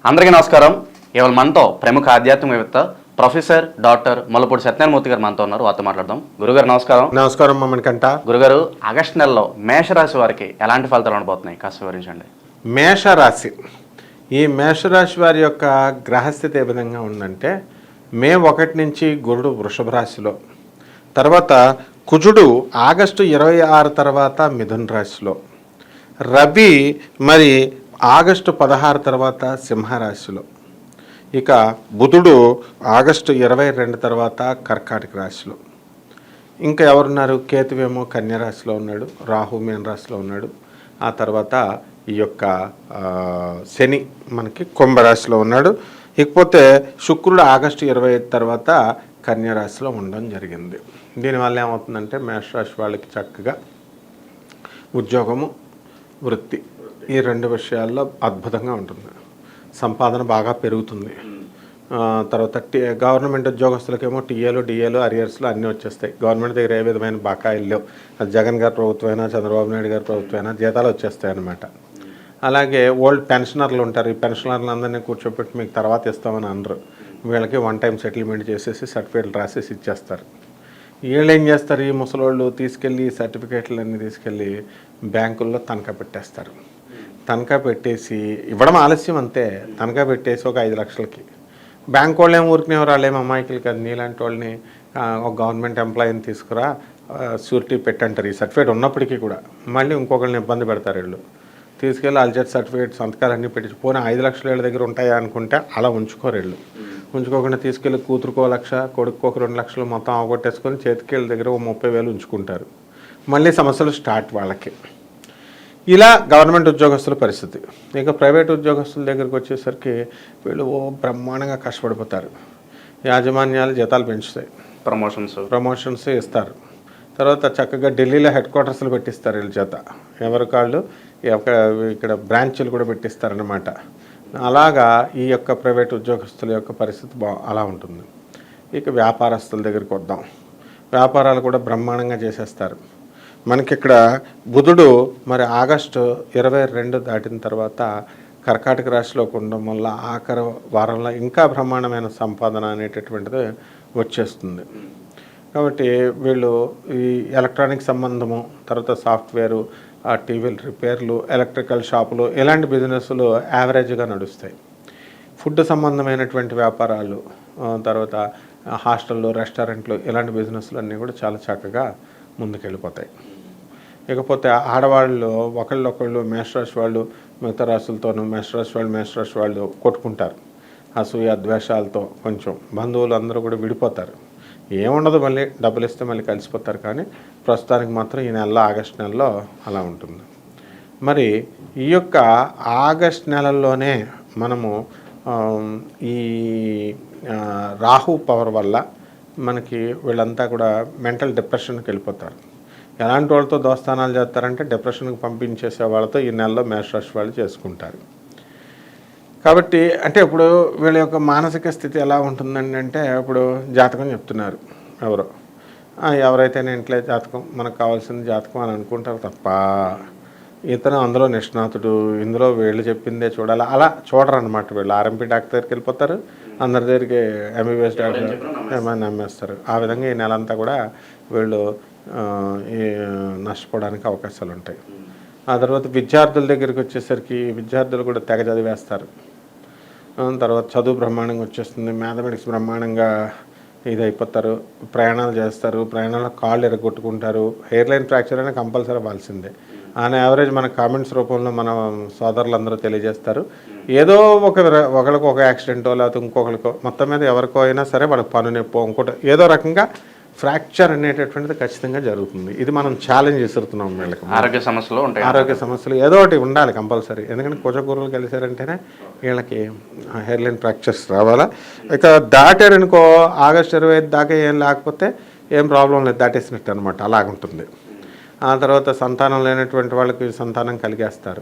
అందరికీ నమస్కారం. ఇవాళ మనతో ప్రముఖ ఆధ్యాత్మికవేత్త ప్రొఫెసర్ డాక్టర్ మల్లపూడి సత్యనారాయణమూర్తి గారు మనతో ఉన్నారు. వారితో మాట్లాడదాం. గురుగారు నమస్కారం. నమస్కారం మమ్మల్నికంట. గురుగారు, ఆగస్టు నెలలో మేషరాశి వారికి ఎలాంటి ఫలితాలు ఉండబోతున్నాయి కాస్త వివరించండి. మేషరాశి, ఈ మేషరాశి వారి యొక్క గ్రహస్థితి ఏ విధంగా ఉందంటే, మే 1 నుంచి గురుడు వృషభ రాశిలో, తర్వాత కుజుడు ఆగస్టు 26 తర్వాత మిథున రాశిలో, రవి మరి ఆగస్టు 16 తర్వాత సింహరాశిలో, ఇక బుధుడు ఆగస్టు 22 తర్వాత కర్కాటక రాశిలో, ఇంకా ఎవరున్నారు, కేతువేమో కన్యరాశిలో ఉన్నాడు, రాహు మీన రాశిలో ఉన్నాడు, ఆ తర్వాత ఈ యొక్క శని మనకి కుంభరాశిలో ఉన్నాడు. ఇకపోతే శుక్రుడు ఆగస్టు 25 తర్వాత కన్యరాశిలో ఉండడం జరిగింది. దీనివల్ల ఏమవుతుందంటే మేషరాశి వాళ్ళకి చక్కగా ఉద్యోగము, వృత్తి, ఈ 2 విషయాల్లో అద్భుతంగా ఉంటుంది. సంపాదన బాగా పెరుగుతుంది. తర్వాత గవర్నమెంట్ ఉద్యోగస్తులకేమో టీఏలు, డిఏలు, అరియర్స్లు అన్నీ వచ్చేస్తాయి. గవర్నమెంట్ దగ్గర ఏ విధమైన బకాయిలు లేవు. అది జగన్ గారి ప్రభుత్వమైనా చంద్రబాబు నాయుడు గారి ప్రభుత్వమైనా జీతాలు వచ్చేస్తాయి అన్నమాట. అలాగే ఓల్డ్ పెన్షనర్లు ఉంటారు. ఈ పెన్షనర్లు అందరినీ కూర్చోబెట్టి మీకు తర్వాత ఇస్తామని అనరు. వీళ్ళకి 1 టైం సెటిల్మెంట్ చేసేసి సర్టిఫికేట్లు రాసేసి ఇచ్చేస్తారు. వీళ్ళు ఏం చేస్తారు, ఈ ముసలోళ్ళు తీసుకెళ్ళి సర్టిఫికేట్లన్నీ తీసుకెళ్ళి బ్యాంకుల్లో తనఖా పెట్టేస్తారు. తనఖా పెట్టేసి ఇవ్వడం ఆలస్యం అంతే. తనఖా పెట్టేసి ఒక 5 లక్షలకి బ్యాంక్ వాళ్ళు ఏం ఊరికినే వాళ్ళేం అమాయకులు కాదు. నీలాంటి వాళ్ళని ఒక గవర్నమెంట్ ఎంప్లాయీని తీసుకురా షూరిటీ పెట్టంటారు. ఈ సర్టిఫికేట్ ఉన్నప్పటికీ కూడా మళ్ళీ ఇంకొకరిని ఇబ్బంది పెడతారు. వీళ్ళు తీసుకెళ్ళి అల్జెట్ సర్టిఫికేట్ సంతకాలన్నీ పెట్టి పోనీ 5 లక్షలు వీళ్ళ దగ్గర ఉంటాయా అనుకుంటే అలా ఉంచుకోరు. వీళ్ళు ఉంచుకోకుండా తీసుకెళ్ళి కూతురుకో 1 లక్ష, కొడుకు ఒక 2 లక్షలు మొత్తం అవగొట్టేసుకొని చేతికి వీళ్ళ దగ్గర 30,000 ఉంచుకుంటారు. మళ్ళీ సమస్యలు స్టార్ట్ వాళ్ళకి. ఇలా గవర్నమెంట్ ఉద్యోగస్తుల పరిస్థితి. ఇక ప్రైవేట్ ఉద్యోగస్తుల దగ్గరికి వచ్చేసరికి వీళ్ళు బ్రహ్మాండంగా కష్టపడిపోతారు. యాజమాన్యాలు జీతాలు పెంచుతాయి, ప్రమోషన్స్ ఇస్తారు. తర్వాత చక్కగా ఢిల్లీలో హెడ్ క్వార్టర్స్లు పెట్టిస్తారు వీళ్ళ చేత. ఎవరి కాళ్ళు ఇక్కడ బ్రాంచ్లు కూడా పెట్టిస్తారన్నమాట. అలాగా ఈ యొక్క ప్రైవేట్ ఉద్యోగస్తుల యొక్క పరిస్థితి అలా ఉంటుంది. ఇక వ్యాపారస్తుల దగ్గరికి వద్దాం. వ్యాపారాలు కూడా బ్రహ్మాండంగా చేసేస్తారు. మనకి ఇక్కడ బుధుడు మరి ఆగస్టు 22 దాటిన తర్వాత కర్కాటక రాశిలోకి ఉండడం వల్ల ఆఖరి వారంలో ఇంకా బ్రహ్మాండమైన సంపాదన అనేటటువంటిది వచ్చేస్తుంది. కాబట్టి వీళ్ళు ఈ ఎలక్ట్రానిక్ సంబంధము, తర్వాత సాఫ్ట్వేరు, టీవీలు రిపేర్లు, ఎలక్ట్రికల్ షాపులు, ఇలాంటి బిజినెస్లు యావరేజ్గా నడుస్తాయి. ఫుడ్ సంబంధమైనటువంటి వ్యాపారాలు, తర్వాత హాస్టళ్ళు, రెస్టారెంట్లు, ఇలాంటి బిజినెస్లు అన్నీ కూడా చాలా చక్కగా ముందుకెళ్ళిపోతాయి. ఇకపోతే ఆడవాళ్ళు ఒకళ్ళొకళ్ళు మేషరాశి వాళ్ళు మిగతా రాశులతోనూ మేషరాశి వాళ్ళు కొట్టుకుంటారు. అసూయ ద్వేషాలతో కొంచెం బంధువులు అందరూ కూడా విడిపోతారు. ఏముండదు, మళ్ళీ డబ్బులు ఇస్తే మళ్ళీ కలిసిపోతారు. కానీ ప్రస్తుతానికి మాత్రం ఈ నెలలో ఆగస్టు నెలలో అలా ఉంటుంది. మరి ఈ యొక్క ఆగస్ట్ నెలల్లోనే మనము ఈ రాహు పవర్ వల్ల మనకి వీళ్ళంతా కూడా మెంటల్ డిప్రెషన్కి వెళ్ళిపోతారు. ఎలాంటి వాళ్ళతో దోస్తానాలు చేస్తారంటే డిప్రెషన్కి పంపించేసే వాళ్ళతో ఈ నెలలో మేషరాశి వాళ్ళు చేసుకుంటారు. కాబట్టి అంటే ఇప్పుడు వీళ్ళ యొక్క మానసిక స్థితి ఎలా ఉంటుందండి అంటే, ఇప్పుడు జాతకం చెప్తున్నారు ఎవరైతే ఇంట్లో జాతకం మనకు కావాల్సిన జాతకం అని అనుకుంటారు తప్ప ఇతను అందులో నిష్ణాతుడు, ఇందులో వీళ్ళు చెప్పిందే చూడాలి అలా చూడరు అనమాట. వీళ్ళు ఆర్ఎంపీ డాక్టర్ దగ్గరికి వెళ్ళిపోతారు, అందరి దగ్గరికి ఎంబీబీఎస్ డాక్టర్ ఏమైనా నమ్మేస్తారు. ఆ విధంగా ఈ నెల అంతా కూడా వీళ్ళు నష్టపోవడానికి అవకాశాలు ఉంటాయి. ఆ తర్వాత విద్యార్థుల దగ్గరికి వచ్చేసరికి విద్యార్థులు కూడా తెగ చదివేస్తారు. తర్వాత చదువు బ్రహ్మాండంగా వచ్చేస్తుంది, మ్యాథమెటిక్స్ బ్రహ్మాండంగా ఇది అయిపోతారు. ప్రయాణాలు చేస్తారు, ప్రయాణాల్లో కాళ్ళు ఎరగొట్టుకుంటారు. హెయిర్ లైన్ ఫ్రాక్చర్ అనేది కంపల్సరీ అవ్వాల్సిందే. ఆన్ యావరేజ్ మన కామెంట్స్ రూపంలో మన సోదరులందరూ తెలియజేస్తారు. ఏదో ఒకరికి ఒక యాక్సిడెంటో లేకపోతే ఇంకొకరికో మొత్తం మీద ఎవరికో అయినా సరే వాళ్ళకి పన్ను నొప్పో ఇంకోటి ఏదో రకంగా ఫ్రాక్చర్ అనేటటువంటిది ఖచ్చితంగా జరుగుతుంది. ఇది మనం ఛాలెంజ్ చేస్తున్నాం వీళ్ళకి. ఆరోగ్య సమస్యలు ఏదో ఒకటి ఉండాలి కంపల్సరీ. ఎందుకంటే కుజకూరలు కలిసారంటేనే వీళ్ళకి హెయిర్ లైన్ ఫ్రాక్చర్స్ రావాలా. ఇక దాటారనుకో ఆగస్టు 25 దాకా ఏం లేకపోతే ఏం ప్రాబ్లం లేదు, దాటేసినట్టు అనమాట. అలాగుంటుంది. ఆ తర్వాత సంతానం లేనటువంటి వాళ్ళకి సంతానం కలిగేస్తారు.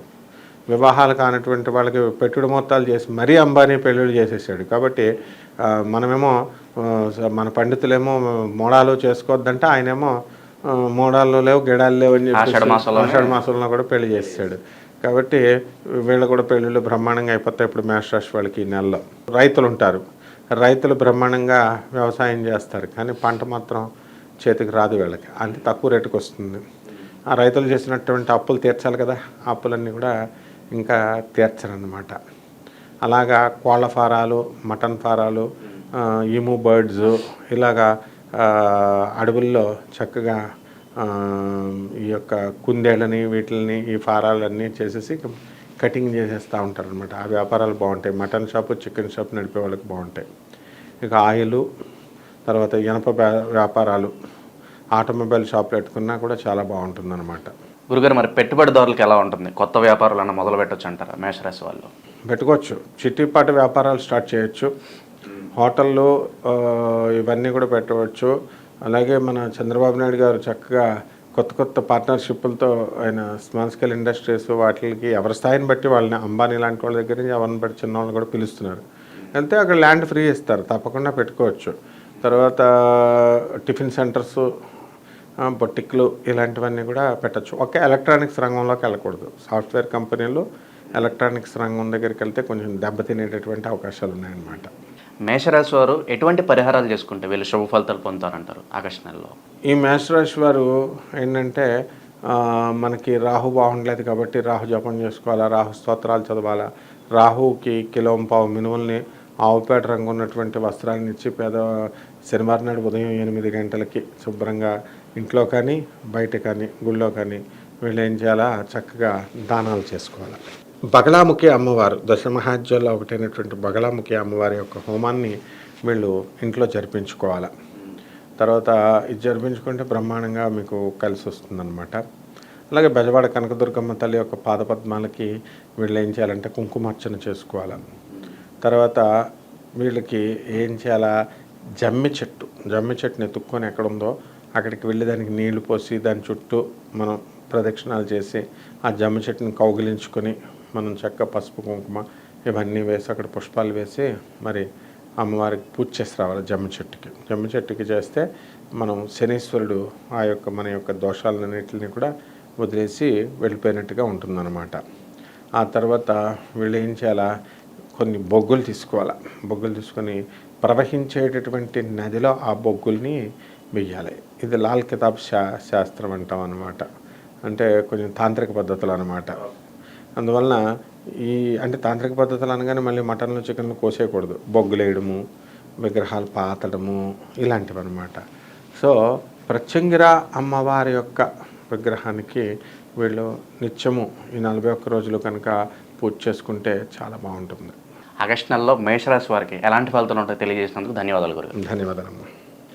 వివాహాలు కానటువంటి వాళ్ళకి పెట్టుడు మొత్తాలు చేసి మరీ అంబానీ పెళ్ళిళ్ళు చేసేసాడు. కాబట్టి మనమేమో మన పండితులేమో మోడాలు చేసుకోవద్దంటే ఆయనేమో మోడాలు లేవు గిడాలు లేవు అని చెప్పి ఆషాఢ మాసంలో కూడా పెళ్లి చేసాడు. కాబట్టి వీళ్ళు కూడా పెళ్ళిళ్ళు బ్రహ్మాండంగా అయిపోతాయి ఇప్పుడు మేషరాశి వాళ్ళకి ఈ నెలలో. రైతులు ఉంటారు, రైతులు బ్రహ్మాండంగా వ్యవసాయం చేస్తారు, కానీ పంట మాత్రం చేతికి రాదు వీళ్ళకి, అంటే తక్కువ రేటుకి వస్తుంది. ఆ రైతులు చేసినటువంటి అప్పులు తీర్చాలి కదా, ఆ అప్పులన్నీ కూడా ఇంకా తీర్చరన్నమాట. అలాగా కోళ్ళ ఫారాలు, మటన్ ఫారాలు, ఈము బర్డ్స్, ఇలాగా అడవుల్లో చక్కగా ఈ యొక్క కుందేళ్ళని వీటిని ఈ ఫారాలన్నీ చేసేసి కటింగ్ చేసేస్తూ ఉంటారు అనమాట. ఆ వ్యాపారాలు బాగుంటాయి. మటన్ షాపు, చికెన్ షాప్ నడిపే వాళ్ళకి బాగుంటాయి. ఇక ఆయిల్, తర్వాత ఇనప వ్యాపారాలు, ఆటోమొబైల్ షాప్ పెట్టుకున్నా కూడా చాలా బాగుంటుంది అనమాట. గురుగారు, మరి పెట్టుబడిదారులకు ఎలా ఉంటుంది? కొత్త వ్యాపారాలన్నా మొదలు పెట్టచ్చు అంటారా మేషరాశి వాళ్ళు? పెట్టుకోవచ్చు, చిట్టిపాటి వ్యాపారాలు స్టార్ట్ చేయొచ్చు, హోటళ్ళు ఇవన్నీ కూడా పెట్టవచ్చు. అలాగే మన చంద్రబాబు నాయుడు గారు చక్కగా కొత్త కొత్త పార్ట్నర్షిప్లతో ఆయన స్మాల్ స్కేల్ ఇండస్ట్రీస్ వాటికి ఎవరి స్థాయిని బట్టి వాళ్ళని, అంబానీ లాంటి వాళ్ళ దగ్గర నుంచి ఎవరిని బట్టి చిన్న వాళ్ళని కూడా పిలుస్తున్నారు. వెళ్తే అక్కడ ల్యాండ్ ఫ్రీ ఇస్తారు, తప్పకుండా పెట్టుకోవచ్చు. తర్వాత టిఫిన్ సెంటర్స్, బొటిక్లు ఇలాంటివన్నీ కూడా పెట్టచ్చు. ఒకే ఎలక్ట్రానిక్స్ రంగంలోకి వెళ్ళకూడదు. సాఫ్ట్వేర్ కంపెనీలు ఎలక్ట్రానిక్స్ రంగం దగ్గరికి వెళ్తే కొంచెం దెబ్బతినేటటువంటి అవకాశాలు ఉన్నాయన్నమాట. మేషరాశి వారు ఎటువంటి పరిహారాలు చేసుకుంటే వీళ్ళు శుభ ఫలితాలు పొందుతారంటారు ఆగస్టు నెలలో? ఈ మేషరాశి వారు ఏంటంటే మనకి రాహు బాగుండలేదు కాబట్టి రాహు జపం చేసుకోవాలా, రాహు స్తోత్రాలు చదవాలా, రాహుకి కిలోంపావు మినుముల్ని ఆవుపేట రంగు ఉన్నటువంటి వస్త్రాన్ని ఇచ్చి శనివారం నాడు ఉదయం 8 గంటలకి శుభ్రంగా ఇంట్లో కానీ బయట కానీ గుళ్ళో కానీ వీళ్ళు ఏం చేయాలా, చక్కగా దానాలు చేసుకోవాలి. బగళాముఖి అమ్మవారు, దశమహాజ్యాల్లో ఒకటైనటువంటి బగళాముఖి అమ్మవారి యొక్క హోమాన్ని వీళ్ళు ఇంట్లో జరిపించుకోవాలి. తర్వాత ఇది జరిపించుకుంటే బ్రహ్మాండంగా మీకు కలిసి వస్తుందన్నమాట. అలాగే బెజవాడ కనకదుర్గమ్మ తల్లి యొక్క పాదపద్మాలకి వీళ్ళు ఏం చేయాలంటే కుంకుమార్చన చేసుకోవాలి. తర్వాత వీళ్ళకి ఏం చేయాలా, జమ్మి చెట్టుని ఎత్తుక్కొని ఎక్కడుందో అక్కడికి వెళ్ళి దానికి నీళ్లు పోసి దాని చుట్టూ మనం ప్రదక్షిణాలు చేసి ఆ జమ్మి చెట్టుని కౌగిలించుకొని మనం చక్కగా పసుపు కుంకుమ ఇవన్నీ వేసి అక్కడ పుష్పాలు వేసి మరి అమ్మవారికి పూజ చేసి రావాలి. జమ్మి చెట్టుకి చేస్తే మనం శనీశ్వరుడు ఆ యొక్క మన యొక్క దోషాలన్నింటినీ కూడా వదిలేసి వెళ్ళిపోయినట్టుగా ఉంటుందన్నమాట. ఆ తర్వాత వీళ్ళు ఏం చేయాలా, కొన్ని బొగ్గులు తీసుకోవాలి. బొగ్గులు తీసుకొని ప్రవహించేటటువంటి నదిలో ఆ బొగ్గుల్ని వెయ్యాలి. ఇది లాల్ కితాబ్ శాస్త్రం అంటాం అన్నమాట. అంటే కొంచెం తాంత్రిక పద్ధతులు అన్నమాట. అందువలన అంటే తాంత్రిక పద్ధతులు అనగానే మళ్ళీ మటన్లు చికెన్లు కోసేయకూడదు. బొగ్గులు వేయడము, విగ్రహాలు పాతడము ఇలాంటివి అనమాట. సో ప్రత్యంగిర అమ్మవారి యొక్క విగ్రహానికి వీళ్ళు నిత్యము ఈ 41 రోజులు కనుక పూజ చేసుకుంటే చాలా బాగుంటుంది. ఆగస్టు నెలలో మేషరాశి వారికి ఎలాంటి ఫలితాలు ఉంటాయో తెలియజేసినందుకు ధన్యవాదాలు గురుగారు. ధన్యవాదాలు.